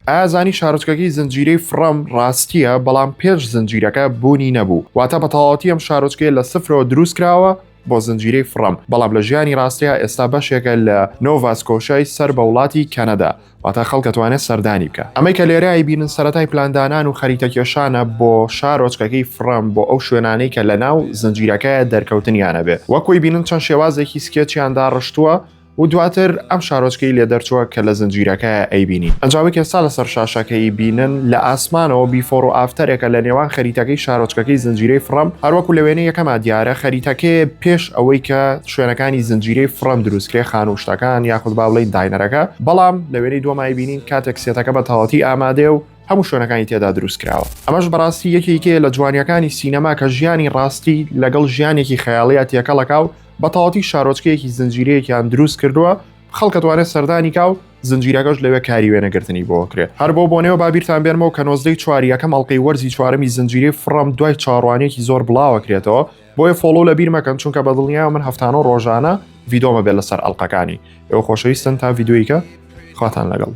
ئازانی شارۆچکەکەی زنجیرەی فڕەم ڕاستیە بەڵام پێش زنجیرەکە بوونی نەبوو واتە بەتەواوەتی ئەم شارۆچکەیە لە سفرەوە دروست کراوە بۆ زنجیرەی فڕەم بەڵام لە ژیانی ڕاستیە ئێستا بەشێکە لە نۆڤاسکۆشای سەر بە وڵاتی کەنەدا واتە خەڵکە توانێت سەردانی بکە ئەمەی کە لێرە بینن سەرەتای پلاندانان و خەریتە کێشانە بۆ شارۆچکەکەی فڕەم بۆ ئەو شوێنانەی کە لە ناو زنجیرەکەیە دەرکەوتنیانە بێ وەکوی بینن چەند شێوازێکی سکێچیاندا ڕشتووە و دواتر ئەم شارۆچکەی لێ دەرچووە کە لە زنجیرەکە ئەیبینی ئەنجاوی کێستا لەسەر شاشەکەی بینن لە ئاسمانەوە بیفۆڕ و ئافتەرێکە لە نێوان خەریتەکەی شارۆچکەکەی زنجیرەی فڕەم هەروەکو لەوێنەی یەکەما دیارە خەریتەکەی پێش ئەوەی کە شوێنەکانی زنجیرەی فڕەم دروستکرێ خانوشتەکان یاخود با بڵێین داینەرەکە بەڵام لەوێنەی دووەمای بینین کاتێک سێتەکە بە تەواوەتی ئامادێ و هەموو شوێنەکانی تێدا دروست کراوە ئەمەش بەڕاستی یەکێکەیە لە جوانیەکانی سینەما کە ژیانی ڕاستی لەگەڵ ژیانێکی خەیاڵیە تێکەڵەکاو بە تەواوەتی شارۆچکەیەکی زنجیرەیەکیان دروست کردووە خەڵکە توانێت سەردانی کا و زنجیرەکەش لەوێ کاری وێنەگرتنی بۆ کرێت هەر بۆ بۆنەوە بابیرتان بێنمەوە کە 19 چواریەکەم ئەڵلقەی وەرزی چوارەمی زنجیرەی فڕەم دوای چاڕوانێکی زۆر بڵاوە کرێتەوە بۆیە فۆلۆ لە بیر مەکەن چونکە بە دڵنیایە من هەفتانە ڕۆژانە ڤیدۆمە بێت لەسەر ئەڵلقەکانی ئێوە خۆشەویستن تا ڤیدۆیکە خواتان لەگەڵ